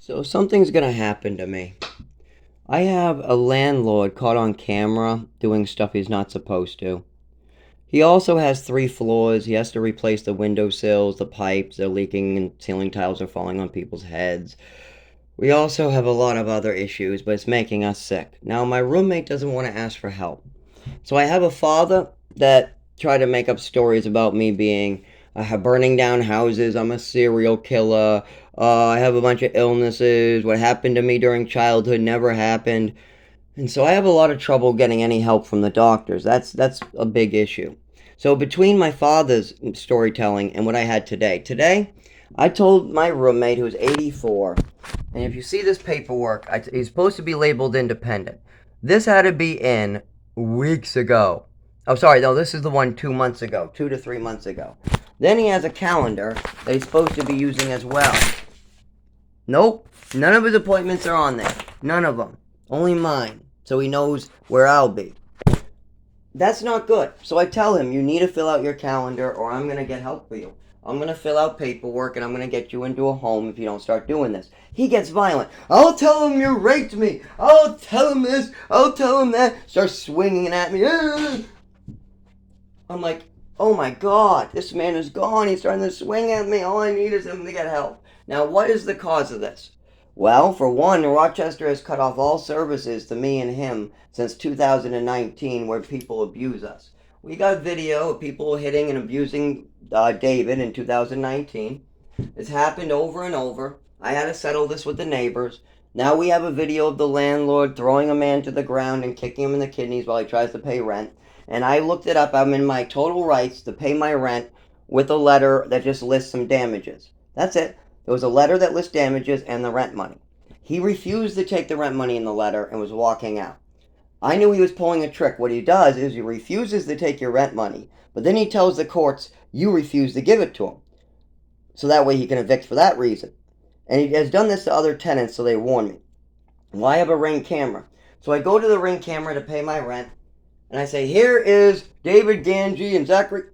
So something's gonna happen to me. I have a landlord caught on camera doing stuff he's not supposed to. He also has 3 floors. He has to replace the windowsills, the pipes, they're leaking, and ceiling tiles are falling on people's heads. We also have a lot of other issues, but it's making us sick. Now, my roommate doesn't want to ask for help. So I have a father that tried to make up stories about me being burning down houses. I'm a serial killer. I have a bunch of illnesses. What happened to me during childhood never happened. And so I have a lot of trouble getting any help from the doctors. That's a big issue. So between my father's storytelling and what I had today, I told my roommate who's 84, and if you see this paperwork, he's supposed to be labeled independent. This had to be in weeks ago. Oh, sorry, no, this is the one 2 months ago, 2 to 3 months ago. Then he has a calendar that he's supposed to be using as well. Nope, none of his appointments are on there. None of them. Only mine, so he knows where I'll be. That's not good. So I tell him, you need to fill out your calendar or I'm going to get help for you. I'm going to fill out paperwork and I'm going to get you into a home if you don't start doing this. He gets violent. I'll tell him you raped me. I'll tell him this. I'll tell him that. Starts swinging at me. I'm like, oh my God, this man is gone. He's starting to swing at me. All I need is him to get help. Now, what is the cause of this? Well, for one, Rochester has cut off all services to me and him since 2019 where people abuse us. We got video of people hitting and abusing David in 2019. It's happened over and over. I had to settle this with the neighbors. Now we have a video of the landlord throwing a man to the ground and kicking him in the kidneys while he tries to pay rent. And I looked it up. I'm in my total rights to pay my rent with a letter that just lists some damages. That's it. There was a letter that lists damages and the rent money. He refused to take the rent money in the letter and was walking out. I knew he was pulling a trick. What he does is he refuses to take your rent money, but then he tells the courts you refuse to give it to him. So that way he can evict for that reason. And he has done this to other tenants, so they warn me. Well, I have a Ring camera. So I go to the Ring camera to pay my rent, and I say, here is David Ganji and Zachary.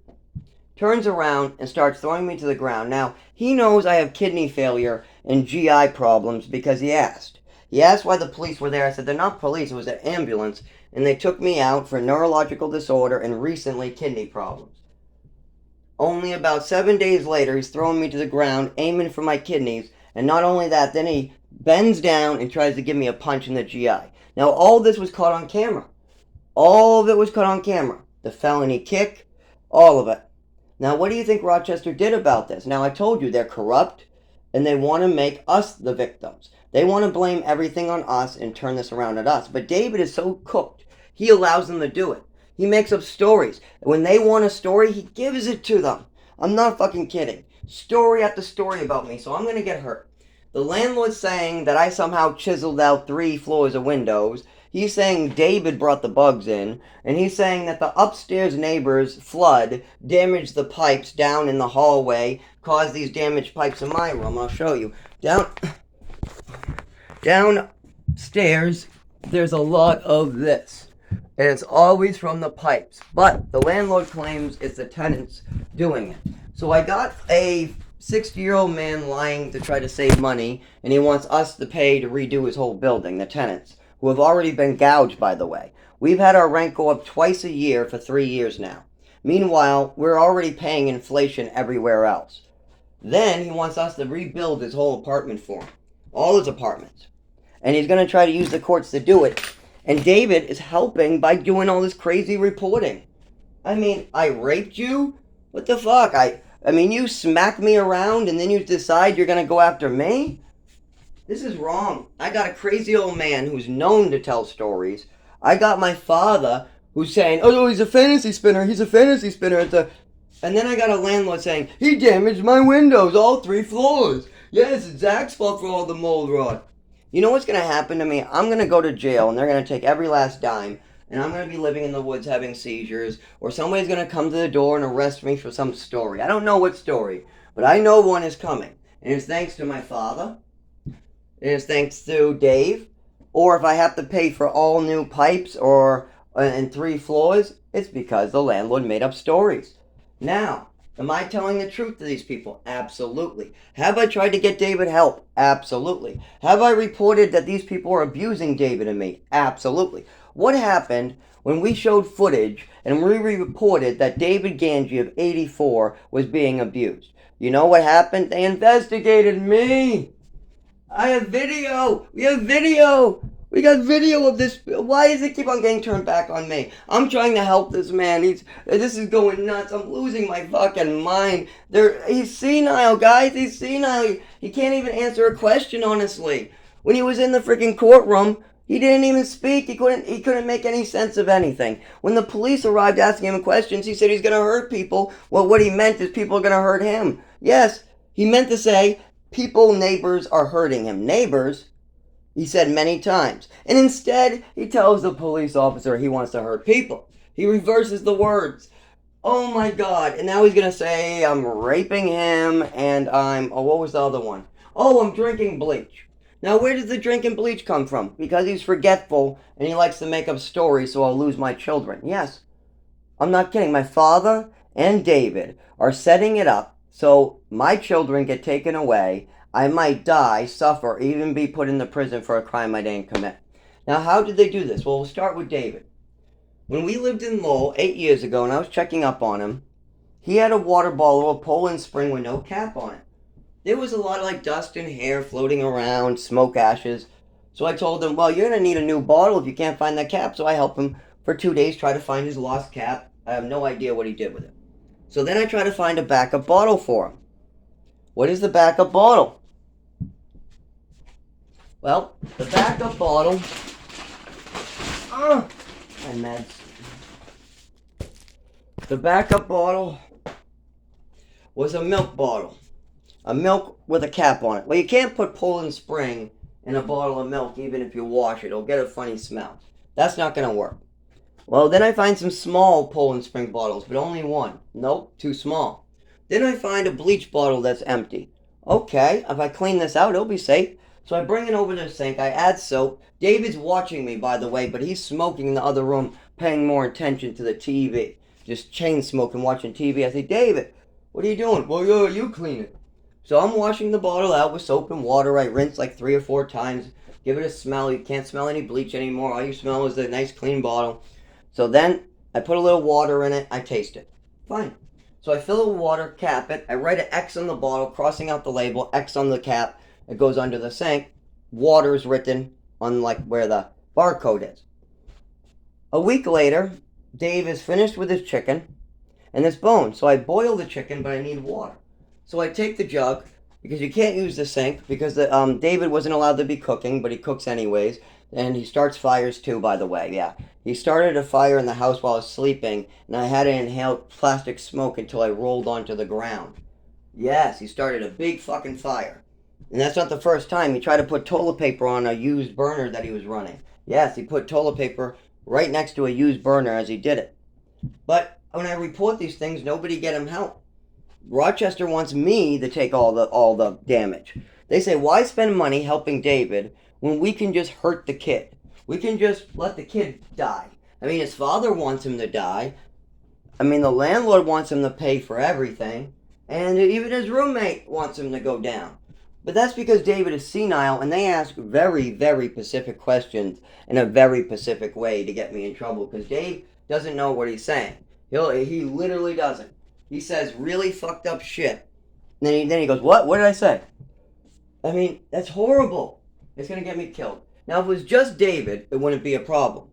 Turns around and starts throwing me to the ground. Now, he knows I have kidney failure and GI problems because he asked. He asked why the police were there. I said, they're not police, it was an ambulance, and they took me out for neurological disorder and recently kidney problems. Only about 7 days later, he's throwing me to the ground, aiming for my kidneys, and not only that, then he bends down and tries to give me a punch in the GI. Now, all this was caught on camera. All of it was caught on camera. The felony kick, all of it. Now, what do you think Rochester did about this? Now, I told you they're corrupt, and they want to make us the victims. They want to blame everything on us and turn this around at us. But David is so cooked, he allows them to do it. He makes up stories. When they want a story, he gives it to them. I'm not fucking kidding. Story after story about me, so I'm going to get hurt. The landlord's saying that I somehow chiseled out 3 floors of windows. He's saying David brought the bugs in, and he's saying that the upstairs neighbor's flood damaged the pipes down in the hallway, caused these damaged pipes in my room. I'll show you. Downstairs, there's a lot of this, and it's always from the pipes. But the landlord claims it's the tenants doing it. So I got a 60-year-old man lying to try to save money, and he wants us to pay to redo his whole building, the tenants, who have already been gouged, by the way. We've had our rent go up twice a year for 3 years now. Meanwhile, we're already paying inflation everywhere else. Then he wants us to rebuild his whole apartment for him. All his apartments. And he's going to try to use the courts to do it. And David is helping by doing all this crazy reporting. I mean, I raped you? What the fuck? I mean, you smack me around and then you decide you're going to go after me? This is wrong. I got a crazy old man who's known to tell stories. I got my father who's saying, oh, he's a fantasy spinner. He's a fantasy spinner. And then I got a landlord saying, he damaged my windows, all 3 floors. Yes, it's Zach's fault for all the mold rot. You know what's going to happen to me? I'm going to go to jail and they're going to take every last dime. And I'm going to be living in the woods having seizures. Or somebody's going to come to the door and arrest me for some story. I don't know what story. But I know one is coming. And it's thanks to my father. And it's thanks to Dave. Or if I have to pay for all new pipes or and 3 floors, it's because the landlord made up stories. Now, Am I telling the truth to these people? Absolutely. Have I tried to get David help? Absolutely. Have I reported that these people are abusing David and me? Absolutely. What happened when we showed footage and we reported that David Ganji of 84 was being abused? You know what happened? They investigated me. I have video. We have video. We got video of this. Why does it keep on getting turned back on me? I'm trying to help this man. This is going nuts. I'm losing my fucking mind. He's senile, guys. He's senile. He can't even answer a question honestly. When he was in the freaking courtroom, he didn't even speak. He couldn't make any sense of anything. When the police arrived asking him questions, he said he's gonna hurt people. Well, what he meant is people are gonna hurt him. Yes, he meant to say people, neighbors are hurting him. Neighbors? He said many times. And instead, he tells the police officer he wants to hurt people. He reverses the words. Oh my God. And now he's going to say I'm raping him and what was the other one? Oh, I'm drinking bleach. Now, where does the drinking bleach come from? Because he's forgetful and he likes to make up stories so I'll lose my children. Yes. I'm not kidding. My father and David are setting it up so my children get taken away. I might die, suffer, even be put into prison for a crime I didn't commit. Now, how did they do this? Well, we'll start with David. When we lived in Lowell 8 years ago and I was checking up on him, he had a water bottle of Poland Spring with no cap on it. There was a lot of dust and hair floating around, smoke ashes. So I told him, well, you're going to need a new bottle if you can't find that cap. So I helped him for 2 days try to find his lost cap. I have no idea what he did with it. So then I try to find a backup bottle for him. What is the backup bottle? Well, the backup bottle, and meds. The backup bottle was a milk bottle. A milk with a cap on it. Well, you can't put Poland Spring in a bottle of milk even if you wash it. It'll get a funny smell. That's not going to work. Well, then I find some small Poland Spring bottles, but only one. Nope, too small. Then I find a bleach bottle that's empty. Okay, if I clean this out, it'll be safe. So I bring it over to the sink, I add soap. David's watching me, by the way, but he's smoking in the other room, paying more attention to the TV. Just chain smoking, watching TV. I say, David, what are you doing? Well, you clean it. So I'm washing the bottle out with soap and water. I rinse 3 or 4 times. Give it a smell. You can't smell any bleach anymore. All you smell is the nice clean bottle. So then I put a little water in it. I taste it. Fine. So I fill the water, cap it. I write an X on the bottle, crossing out the label, X on the cap. It goes under the sink. Water is written on where the barcode is. A week later, Dave is finished with his chicken and this bone. So I boil the chicken, but I need water. So I take the jug, because you can't use the sink, because David wasn't allowed to be cooking, but he cooks anyways. And he starts fires too, by the way, yeah. He started a fire in the house while I was sleeping, and I had to inhale plastic smoke until I rolled onto the ground. Yes, he started a big fucking fire. And that's not the first time. He tried to put toilet paper on a used burner that he was running. Yes, he put toilet paper right next to a used burner as he did it. But when I report these things, nobody get him help. Rochester wants me to take all the damage. They say, why spend money helping David when we can just hurt the kid? We can just let the kid die. I mean, his father wants him to die. I mean, the landlord wants him to pay for everything. And even his roommate wants him to go down. But that's because David is senile, and they ask very, very specific questions in a very specific way to get me in trouble, because Dave doesn't know what he's saying. He literally doesn't. He says really fucked up shit. And then he goes, what? What did I say? I mean, that's horrible. It's going to get me killed. Now, if it was just David, it wouldn't be a problem.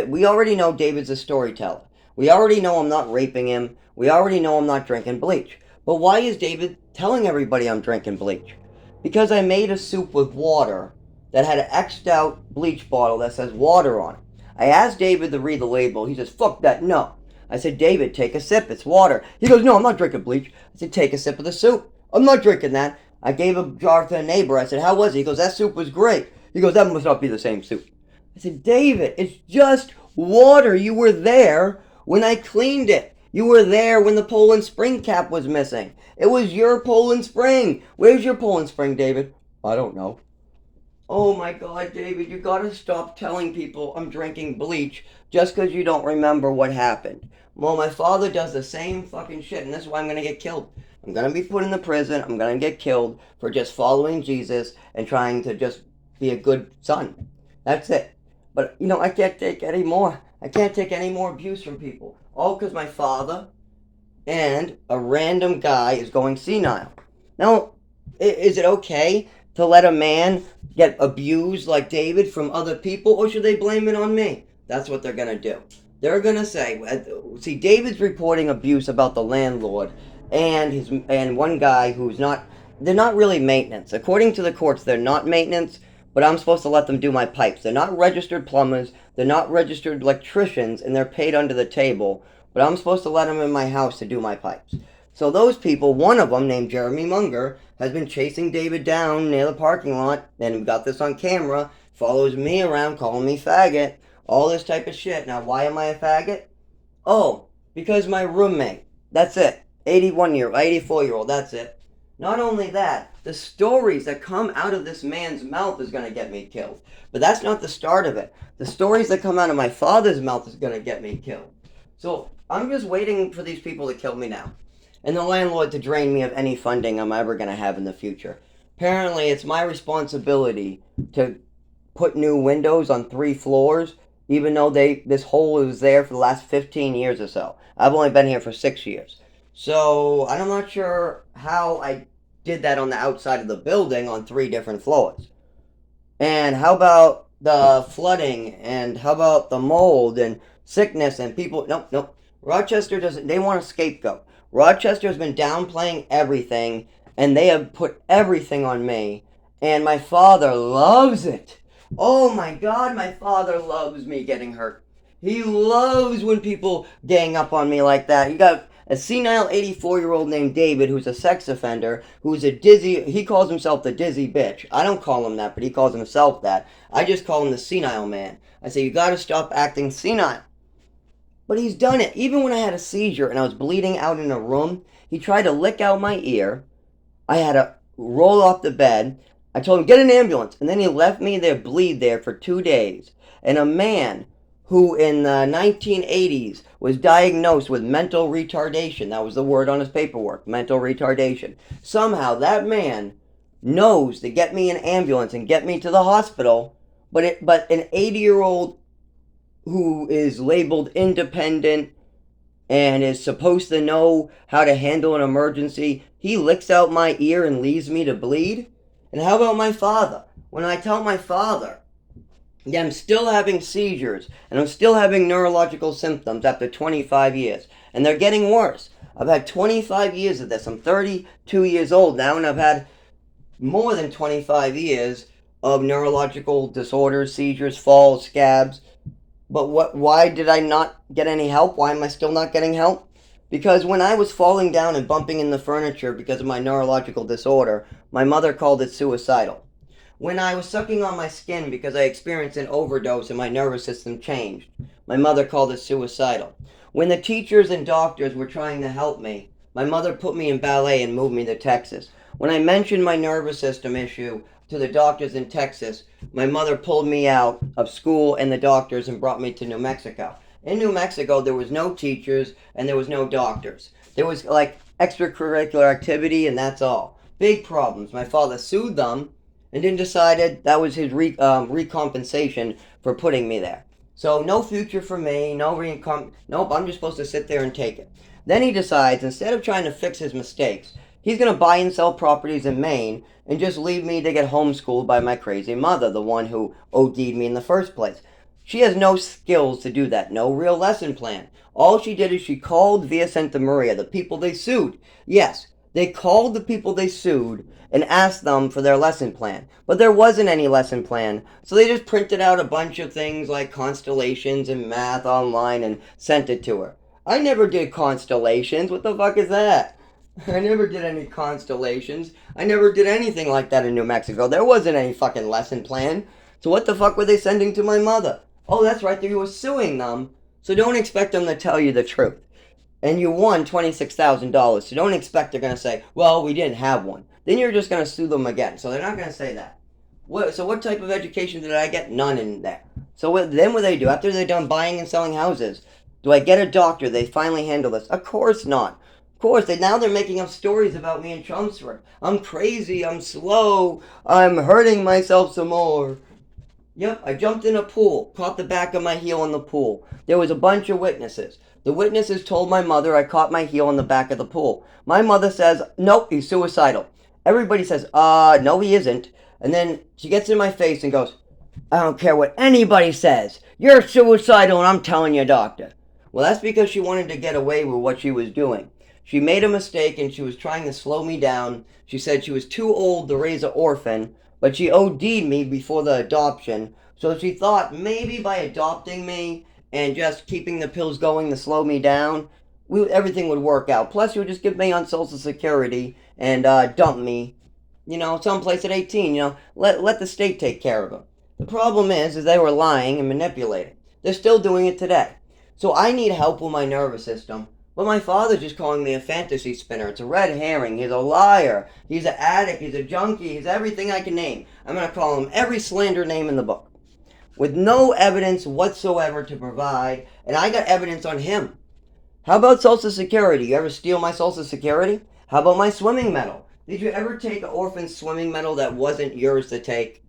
We already know David's a storyteller. We already know I'm not raping him. We already know I'm not drinking bleach. But why is David telling everybody I'm drinking bleach? Because I made a soup with water that had an X'd out bleach bottle that says water on it. I asked David to read the label. He says, fuck that, no. I said, David, take a sip, it's water. He goes, no, I'm not drinking bleach. I said, take a sip of the soup. I'm not drinking that. I gave a jar to a neighbor. I said, how was it? He goes, that soup was great. He goes, that must not be the same soup. I said, David, it's just water. You were there when I cleaned it. You were there when the Poland Spring cap was missing. It was your Poland Spring. Where's your Poland Spring, David? I don't know. Oh my God, David, you gotta stop telling people I'm drinking bleach just because you don't remember what happened. Well, my father does the same fucking shit, and that's why I'm gonna get killed. I'm gonna be put in the prison. I'm gonna get killed for just following Jesus and trying to just be a good son. That's it. But, I can't take any more. I can't take any more abuse from people. All because my father and a random guy is going senile. Now, is it okay to let a man get abused like David from other people, or should they blame it on me? That's what they're going to do. They're going to say, see, David's reporting abuse about the landlord and one guy who's not, they're not really maintenance. According to the courts, they're not maintenance, but I'm supposed to let them do my pipes. They're not registered plumbers, they're not registered electricians, and they're paid under the table, but I'm supposed to let them in my house to do my pipes. So those people, one of them named Jeremy Munger, has been chasing David down near the parking lot, and we got this on camera, follows me around calling me faggot, all this type of shit. Now, why am I a faggot? Oh, because my roommate. That's it. 84-year-old, that's it. Not only that, the stories that come out of this man's mouth is going to get me killed. But that's not the start of it. The stories that come out of my father's mouth is going to get me killed. So I'm just waiting for these people to kill me now. And the landlord to drain me of any funding I'm ever going to have in the future. Apparently, it's my responsibility to put new windows on 3 floors, even though this hole was there for the last 15 years or so. I've only been here for 6 years. So I'm not sure how I did that on the outside of the building on 3 different floors. And how about the flooding, and how about the mold and sickness and people? Nope. Rochester doesn't, they want a scapegoat. Rochester has been downplaying everything, and they have put everything on me, and my father loves it. Oh my God, my father loves me getting hurt. He loves when people gang up on me like that. You got a senile 84-year-old named David who's a sex offender, who's a dizzy, he calls himself the dizzy bitch. I don't call him that, but he calls himself that. I just call him the senile man. I say, you gotta stop acting senile. But he's done it. Even when I had a seizure and I was bleeding out in a room, he tried to lick out my ear. I had to roll off the bed. I told him, get an ambulance. And then he left me there, bleed there for 2 days. And a man who in the 1980s was diagnosed with mental retardation, that was the word on his paperwork, mental retardation. Somehow that man knows to get me an ambulance and get me to the hospital, but an 80-year-old who is labeled independent and is supposed to know how to handle an emergency, he licks out my ear and leaves me to bleed? And how about my father? When I tell my father, yeah, I'm still having seizures, and I'm still having neurological symptoms after 25 years, and they're getting worse. I've had 25 years of this. I'm 32 years old now, and I've had more than 25 years of neurological disorders, seizures, falls, scabs. But why did I not get any help? Why am I still not getting help? Because when I was falling down and bumping in the furniture because of my neurological disorder, my mother called it suicidal. When I was sucking on my skin because I experienced an overdose and my nervous system changed, my mother called it suicidal. When the teachers and doctors were trying to help me, my mother put me in ballet and moved me to Texas. When I mentioned my nervous system issue to the doctors in Texas, my mother pulled me out of school and the doctors and brought me to New Mexico. In New Mexico, there was no teachers and there was no doctors. There was like extracurricular activity and that's all. Big problems. My father sued them and then decided that was his recompensation for putting me there. So no future for me, nope, I'm just supposed to sit there and take it. Then he decides, instead of trying to fix his mistakes, he's going to buy and sell properties in Maine and just leave me to get homeschooled by my crazy mother, the one who OD'd me in the first place. She has no skills to do that, no real lesson plan. All she did is she called Via Santa Maria, the people they sued. Yes, they called the people they sued and asked them for their lesson plan. But there wasn't any lesson plan, so they just printed out a bunch of things like constellations and math online and sent it to her. I never did constellations. What the fuck is that? I never did any constellations. I never did anything like that in New Mexico. There wasn't any fucking lesson plan. So what the fuck were they sending to my mother? Oh, that's right, they were suing them. So don't expect them to tell you the truth. And you won $26,000, so don't expect they're going to say, well, we didn't have one. Then you're just going to sue them again. So they're not going to say that. What type of education did I get? None in that. So then what do they do? After they're done buying and selling houses, do I get a doctor? They finally handle this? Of course not. Of course, now they're making up stories about me in Chelmsford. I'm crazy, I'm slow, I'm hurting myself some more. Yep, I jumped in a pool, caught the back of my heel in the pool. There was a bunch of witnesses. The witnesses told my mother I caught my heel in the back of the pool. My mother says, nope, he's suicidal. Everybody says, no, he isn't. And then she gets in my face and goes, I don't care what anybody says. You're suicidal and I'm telling you, doctor. Well, that's because she wanted to get away with what she was doing. She made a mistake and she was trying to slow me down. She said she was too old to raise an orphan, but she OD'd me before the adoption. So she thought maybe by adopting me and just keeping the pills going to slow me down, everything would work out. Plus, she would just give me on Social Security and dump me, someplace at 18. Let the state take care of them. The problem is they were lying and manipulating. They're still doing it today. So I need help with my nervous system. But my father's just calling me a fantasy spinner. It's a red herring. He's a liar. He's an addict. He's a junkie. He's everything I can name. I'm going to call him every slander name in the book. With no evidence whatsoever to provide. And I got evidence on him. How about Social Security? You ever steal my Social Security? How about my swimming medal? Did you ever take an orphan swimming medal that wasn't yours to take?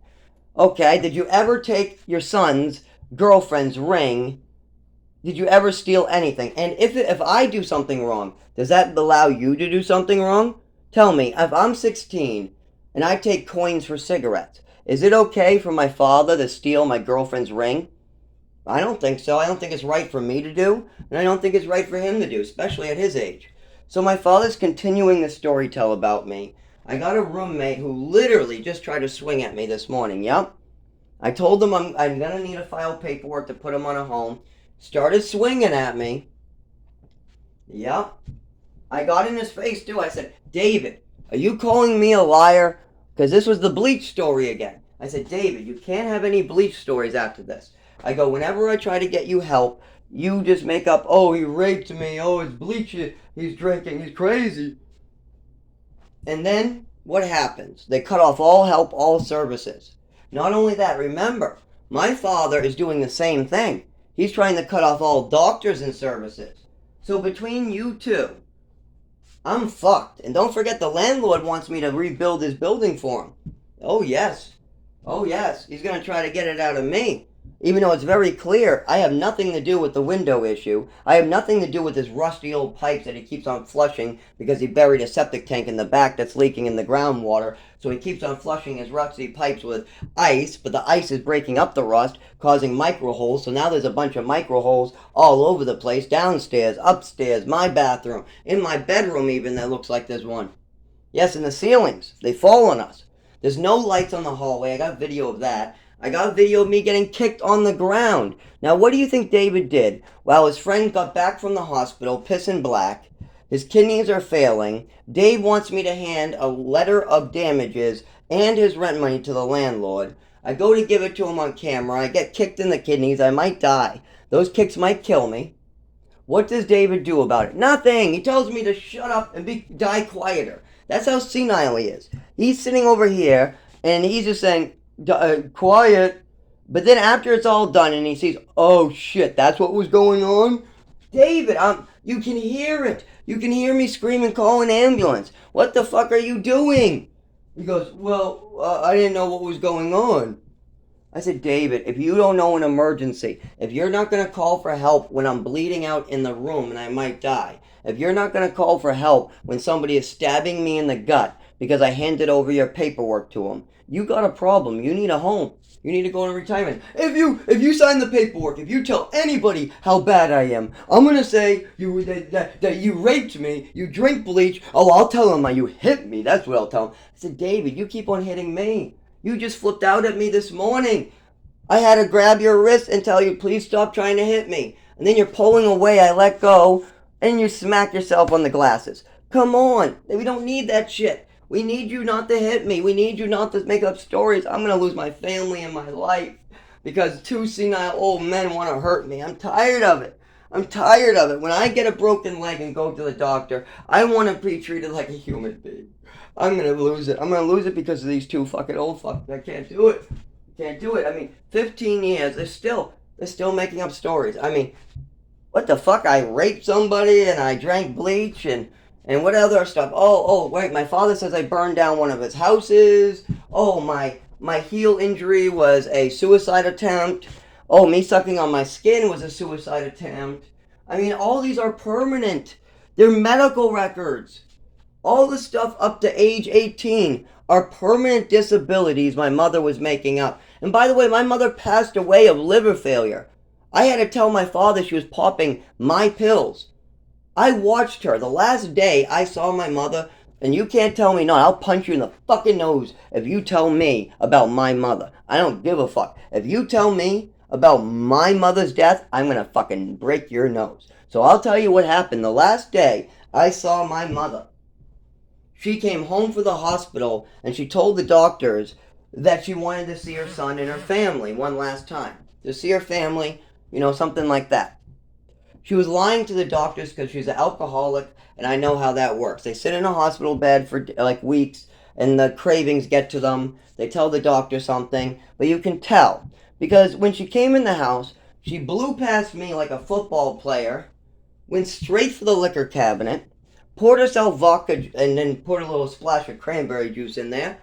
Okay, did you ever take your son's girlfriend's ring? Did you ever steal anything? And if I do something wrong, does that allow you to do something wrong? Tell me, if I'm 16 and I take coins for cigarettes, is it okay for my father to steal my girlfriend's ring? I don't think so. I don't think it's right for me to do, and I don't think it's right for him to do, especially at his age. So my father's continuing the story tell about me. I got a roommate who literally just tried to swing at me this morning, yep. I told him I'm going to need to file paperwork to put him on a home. Started swinging at me. Yep. I got in his face too. I said, David, are you calling me a liar? Because this was the bleach story again. I said, David, you can't have any bleach stories after this. I go, whenever I try to get you help, you just make up, oh, he raped me, oh, it's bleach, he's drinking, he's crazy. And then, what happens? They cut off all help, all services. Not only that, remember, my father is doing the same thing. He's trying to cut off all doctors and services. So between you two, I'm fucked. And don't forget, the landlord wants me to rebuild his building for him. Oh, yes. Oh, yes. He's going to try to get it out of me. Even though it's very clear, I have nothing to do with the window issue. I have nothing to do with his rusty old pipes that he keeps on flushing because he buried a septic tank in the back that's leaking in the groundwater. So he keeps on flushing his rusty pipes with ice, but the ice is breaking up the rust, causing micro holes. So now there's a bunch of micro holes all over the place, downstairs, upstairs, my bathroom, in my bedroom even, that looks like there's one. Yes, in the ceilings. They fall on us. There's no lights on the hallway. I got video of that. I got a video of me getting kicked on the ground. Now, what do you think David did? Well, his friend got back from the hospital, pissing black. His kidneys are failing. Dave wants me to hand a letter of damages and his rent money to the landlord. I go to give it to him on camera. I get kicked in the kidneys. I might die. Those kicks might kill me. What does David do about it? Nothing. He tells me to shut up and die quieter. That's how senile he is. He's sitting over here, and he's just saying, quiet. But then after it's all done and he sees, oh shit, that's what was going on? David, you can hear it. You can hear me screaming, call an ambulance. What the fuck are you doing? He goes, well, I didn't know what was going on. I said, David, if you don't know an emergency, if you're not going to call for help when I'm bleeding out in the room and I might die, if you're not going to call for help when somebody is stabbing me in the gut because I handed over your paperwork to them, you got a problem. You need a home. You need to go into retirement. If you sign the paperwork, if you tell anybody how bad I am, I'm gonna say that you raped me, you drink bleach. Oh, I'll tell them you hit me. That's what I'll tell them. I said, David, you keep on hitting me. You just flipped out at me this morning. I had to grab your wrist and tell you, please stop trying to hit me. And then you're pulling away. I let go, and you smack yourself on the glasses. Come on, we don't need that shit. We need you not to hit me. We need you not to make up stories. I'm going to lose my family and my life because two senile old men want to hurt me. I'm tired of it. I'm tired of it. When I get a broken leg and go to the doctor, I want to be treated like a human being. I'm gonna lose it. I'm gonna lose it because of these two fucking old fucks. I can't do it. Can't do it. I mean, 15 years. They're still making up stories. I mean, what the fuck? I raped somebody and I drank bleach and what other stuff? Oh, wait. My father says I burned down one of his houses. Oh, my heel injury was a suicide attempt. Oh, me sucking on my skin was a suicide attempt. I mean, all these are permanent. They're medical records. All the stuff up to age 18 are permanent disabilities my mother was making up. And by the way, my mother passed away of liver failure. I had to tell my father she was popping my pills. I watched her. The last day I saw my mother, and you can't tell me no, I'll punch you in the fucking nose if you tell me about my mother. I don't give a fuck. If you tell me about my mother's death, I'm gonna fucking break your nose. So I'll tell you what happened. The last day I saw my mother, she came home from the hospital and she told the doctors that she wanted to see her son and her family one last time. To see her family, something like that. She was lying to the doctors because she's an alcoholic, and I know how that works. They sit in a hospital bed for like weeks, and the cravings get to them. They tell the doctor something, but you can tell. Because when she came in the house, she blew past me like a football player, went straight for the liquor cabinet, poured herself vodka, and then poured a little splash of cranberry juice in there,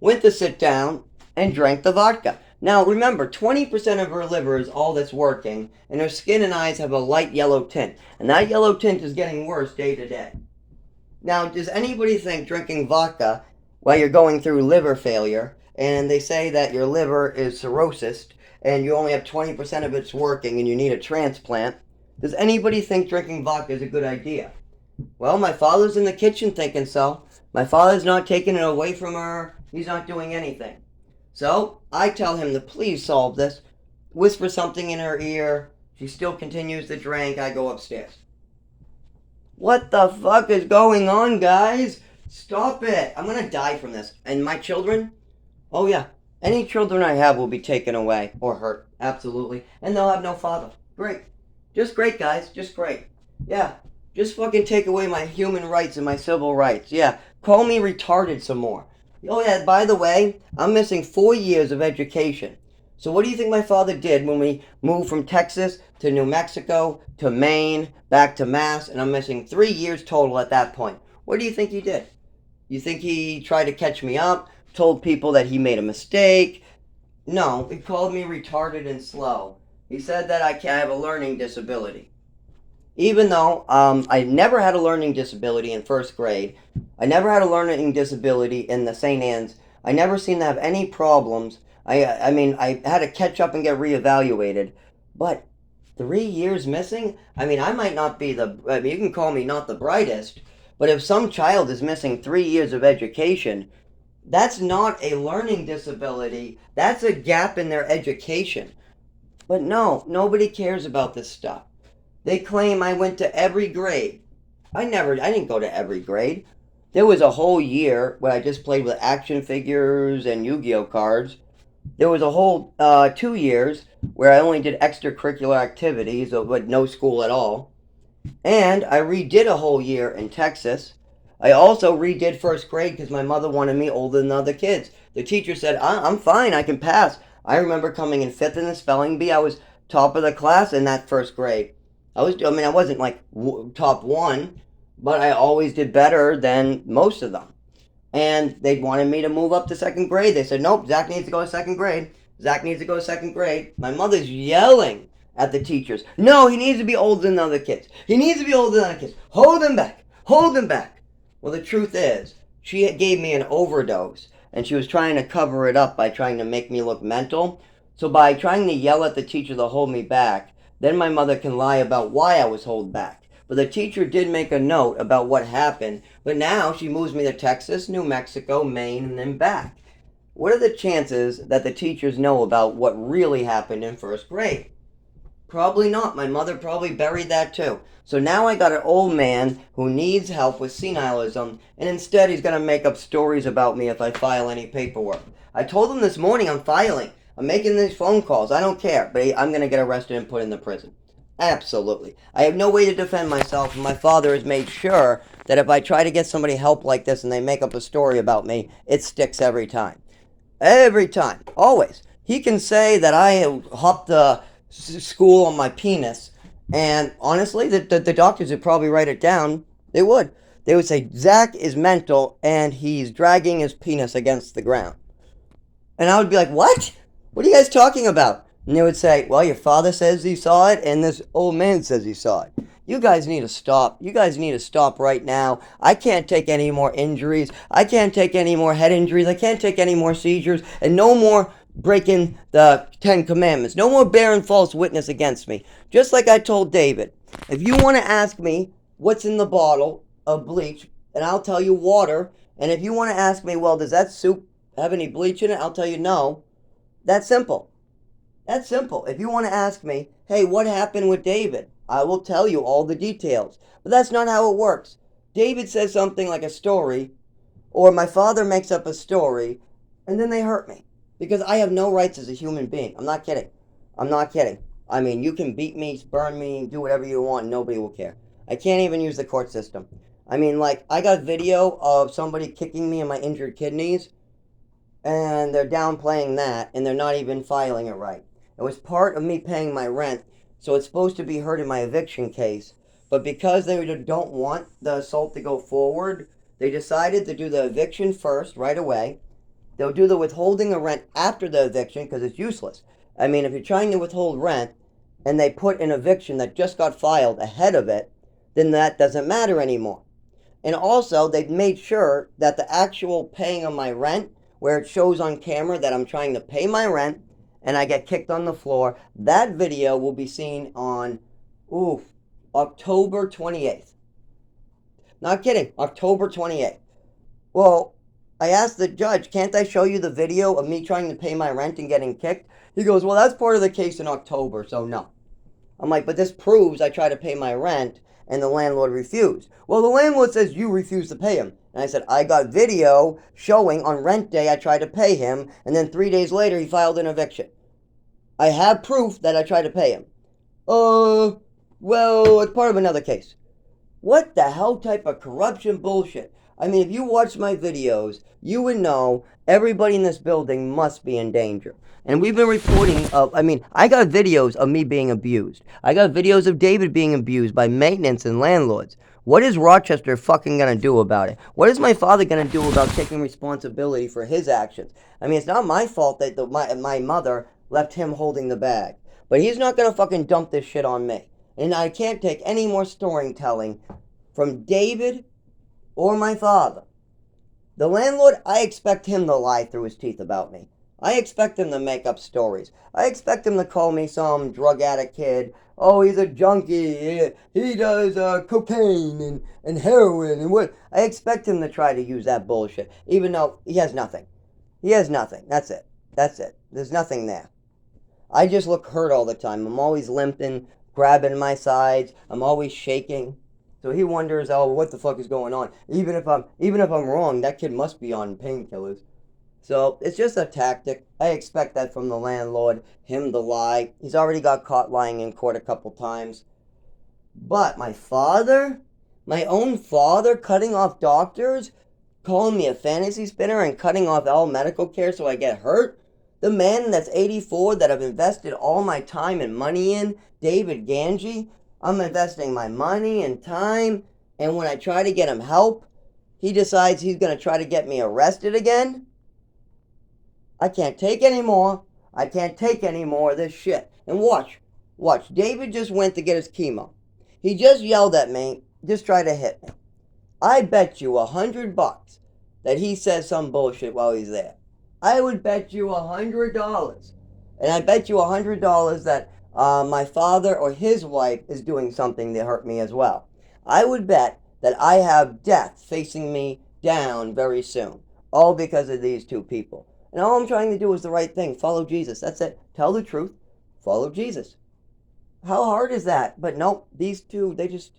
went to sit down, and drank the vodka. Now remember, 20% of her liver is all that's working, and her skin and eyes have a light yellow tint. And that yellow tint is getting worse day to day. Now, does anybody think drinking vodka while you're going through liver failure, and they say that your liver is cirrhosis, and you only have 20% of it's working and you need a transplant, does anybody think drinking vodka is a good idea? Well, my father's in the kitchen thinking so. My father's not taking it away from her. He's not doing anything. So, I tell him to please solve this. Whisper something in her ear. She still continues to drink. I go upstairs. What the fuck is going on, guys? Stop it. I'm gonna die from this. And my children? Oh yeah. Any children I have will be taken away or hurt. Absolutely. And they'll have no father. Great. Just great, guys. Just great. Yeah. Just fucking take away my human rights and my civil rights. Yeah. Call me retarded some more. Oh yeah, by the way, I'm missing 4 years of education. So what do you think my father did when we moved from Texas to New Mexico to Maine, back to Mass, and I'm missing 3 years total at that point? What do you think he did? You think he tried to catch me up, told people that he made a mistake? No, he called me retarded and slow. He said that I have a learning disability. Even though I never had a learning disability in first grade, I never had a learning disability in the St. Anne's. I never seemed to have any problems. I mean, I had to catch up and get reevaluated. But 3 years missing? I mean, I might not be you can call me not the brightest, but if some child is missing 3 years of education, that's not a learning disability. That's a gap in their education. But no, nobody cares about this stuff. They claim I went to every grade. I didn't go to every grade. There was a whole year where I just played with action figures and Yu-Gi-Oh cards. There was a whole 2 years where I only did extracurricular activities, but no school at all. And I redid a whole year in Texas. I also redid first grade because my mother wanted me older than the other kids. The teacher said, I'm fine, I can pass. I remember coming in 5th in the spelling bee. I was top of the class in that first grade. I wasn't like top 1, but I always did better than most of them. And they wanted me to move up to 2nd grade. They said, nope, Zach needs to go to 2nd grade. Zach needs to go to 2nd grade. My mother's yelling at the teachers. No, he needs to be older than the other kids. He needs to be older than the other kids. Hold him back. Hold him back. Well, the truth is, she gave me an overdose. And she was trying to cover it up by trying to make me look mental. So by trying to yell at the teacher to hold me back, then my mother can lie about why I was held back. But the teacher did make a note about what happened. But now she moves me to Texas, New Mexico, Maine, and then back. What are the chances that the teachers know about what really happened in first grade? Probably not. My mother probably buried that too. So now I got an old man who needs help with senilism, and instead he's going to make up stories about me if I file any paperwork. I told him this morning I'm filing. I'm making these phone calls. I don't care, but I'm going to get arrested and put in the prison. Absolutely. I have no way to defend myself, and my father has made sure that if I try to get somebody help like this and they make up a story about me, it sticks every time. Every time. Always. He can say that I hopped the school on my penis, and honestly, the doctors would probably write it down. They would. They would say, Zach is mental and he's dragging his penis against the ground. And I would be like, what? What are you guys talking about? And they would say, well, your father says he saw it, and this old man says he saw it. You guys need to stop. You guys need to stop right now. I can't take any more injuries. I can't take any more head injuries. I can't take any more seizures. And no more breaking the 10 Commandments. No more bearing false witness against me. Just like I told David. If you want to ask me what's in the bottle of bleach, and I'll tell you water. And if you want to ask me, well, does that soup have any bleach in it? I'll tell you no. That's simple. That's simple. If you want to ask me, hey, what happened with David? I will tell you all the details. But that's not how it works. David says something like a story, or my father makes up a story, and then they hurt me. Because I have no rights as a human being. I'm not kidding. I'm not kidding. I mean, you can beat me, burn me, do whatever you want, nobody will care. I can't even use the court system. I mean, like, I got video of somebody kicking me in my injured kidneys, and they're downplaying that, and they're not even filing it right. It was part of me paying my rent, so it's supposed to be heard in my eviction case. But because they don't want the assault to go forward, they decided to do the eviction first, right away. They'll do the withholding of rent after the eviction because it's useless. I mean, if you're trying to withhold rent and they put an eviction that just got filed ahead of it, then that doesn't matter anymore. And also, they've made sure that the actual paying of my rent, where it shows on camera that I'm trying to pay my rent and I get kicked on the floor, that video will be seen on, October 28th. Not kidding, October 28th. Well, I asked the judge, can't I show you the video of me trying to pay my rent and getting kicked? He goes, well, that's part of the case in October, so no. I'm like, but this proves I tried to pay my rent and the landlord refused. Well, the landlord says you refused to pay him. And I said, I got video showing on rent day I tried to pay him, and then 3 days later he filed an eviction. I have proof that I tried to pay him. Well, it's part of another case. What the hell type of corruption bullshit? I mean, if you watch my videos, you would know everybody in this building must be in danger. And we've been reporting I got videos of me being abused. I got videos of David being abused by maintenance and landlords. What is Rochester fucking gonna do about it? What is my father gonna do about taking responsibility for his actions? I mean, it's not my fault that my mother left him holding the bag. But he's not gonna fucking dump this shit on me. And I can't take any more storytelling from David or my father. The landlord, I expect him to lie through his teeth about me. I expect him to make up stories. I expect him to call me some drug addict kid. Oh, he's a junkie. He does cocaine and heroin and what. I expect him to try to use that bullshit, even though he has nothing. He has nothing. That's it. That's it. There's nothing there. I just look hurt all the time. I'm always limping, grabbing my sides. I'm always shaking. So he wonders, oh, what the fuck is going on? Even if I'm wrong, that kid must be on painkillers. So it's just a tactic. I expect that from the landlord, him to lie. He's already got caught lying in court a couple times. But my father, my own father, cutting off doctors, calling me a fantasy spinner and cutting off all medical care so I get hurt. The man that's 84 that I've invested all my time and money in, David Ganji, I'm investing my money and time, and when I try to get him help, he decides he's going to try to get me arrested again. I can't take any more. I can't take any more of this shit. And watch. David just went to get his chemo. He just yelled at me, just tried to hit me. I bet you $100 that he says some bullshit while he's there. I would bet you $100. And I bet you $100 that my father or his wife is doing something to hurt me as well. I would bet that I have death facing me down very soon. All because of these two people. And all I'm trying to do is the right thing. Follow Jesus. That's it. Tell the truth. Follow Jesus. How hard is that? But nope, these two, they just,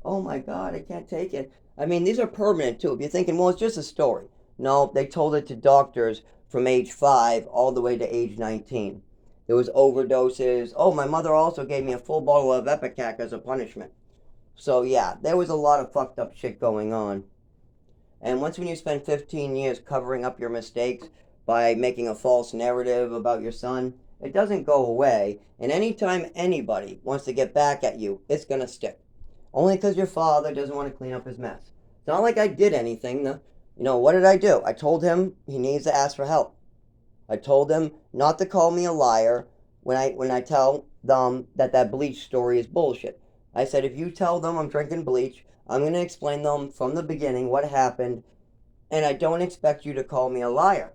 oh my God, I can't take it. I mean, these are permanent too. If you're thinking, well, it's just a story. No, they told it to doctors from age 5 all the way to age 19. There was overdoses. Oh, my mother also gave me a full bottle of Ipecac as a punishment. So yeah, there was a lot of fucked up shit going on. And once when you spend 15 years covering up your mistakes by making a false narrative about your son, it doesn't go away. And anytime anybody wants to get back at you, it's going to stick. Only because your father doesn't want to clean up his mess. It's not like I did anything. What did I do? I told him he needs to ask for help. I told him not to call me a liar when I tell them that bleach story is bullshit. I said, if you tell them I'm drinking bleach, I'm going to explain them from the beginning what happened, and I don't expect you to call me a liar.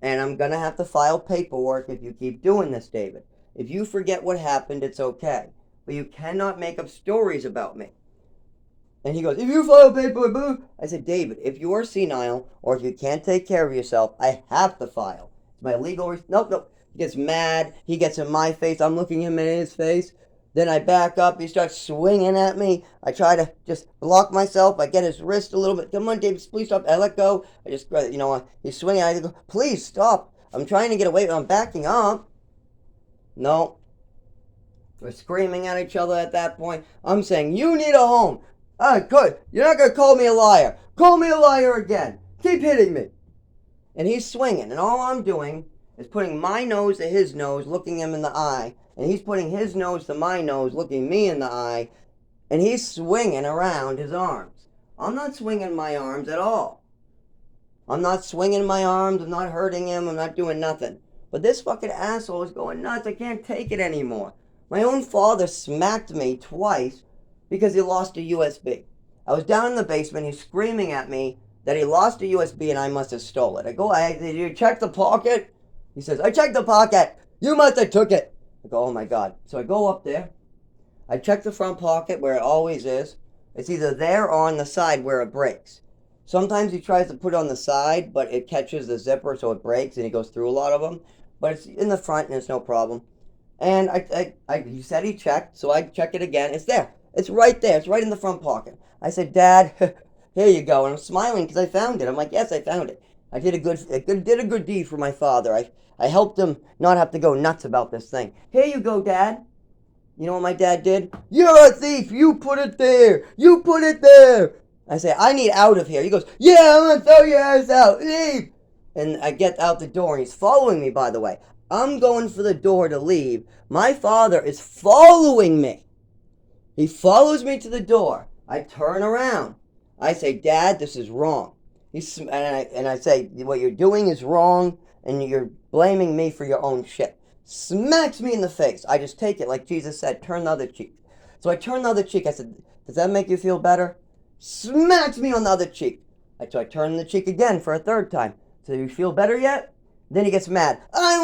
And I'm going to have to file paperwork if you keep doing this, David. If you forget what happened, it's okay. But you cannot make up stories about me. And he goes, if you file paperwork, I said, David, if you are senile or if you can't take care of yourself, I have to file. It's my legal... Nope. He gets mad. He gets in my face. I'm looking him in his face. Then I back up. He starts swinging at me. I try to just block myself. I get his wrist a little bit. Come on, David, please stop. I let go. I just, he's swinging. I go, please stop. I'm trying to get away. I'm backing up. No. We're screaming at each other at that point. I'm saying, you need a home. Good. You're not going to call me a liar. Call me a liar again. Keep hitting me. And he's swinging. And all I'm doing is putting my nose to his nose, looking him in the eye. And he's putting his nose to my nose, looking me in the eye. And he's swinging around his arms. I'm not swinging my arms at all. I'm not swinging my arms. I'm not hurting him. I'm not doing nothing. But this fucking asshole is going nuts. I can't take it anymore. My own father smacked me twice because he lost a USB. I was down in the basement. He's screaming at me that he lost a USB and I must have stole it. I go, did you check the pocket? He says, I checked the pocket. You must have took it. I go, oh my God. So I go up there. I check the front pocket where it always is. It's either there or on the side where it breaks. Sometimes he tries to put it on the side, but it catches the zipper so it breaks and he goes through a lot of them. But it's in the front and it's no problem. And he said he checked, so I check it again. It's there. It's right there. It's right in the front pocket. I said, Dad, here you go. And I'm smiling because I found it. I'm like, yes, I found it. I did a good deed for my father. I helped him not have to go nuts about this thing. Here you go, Dad. You know what my dad did? You're a thief. You put it there. You put it there. I say, I need out of here. He goes, yeah, I'm going to throw your ass out. Leave. And I get out the door, and he's following me, by the way. I'm going for the door to leave. My father is following me. He follows me to the door. I turn around. I say, Dad, this is wrong. And I say, what you're doing is wrong, and you're blaming me for your own shit. Smacks me in the face. I just take it, like Jesus said, turn the other cheek. So I turn the other cheek. I said, does that make you feel better? Smacks me on the other cheek. So I turn the cheek again for a third time. So you feel better yet? Then he gets mad. I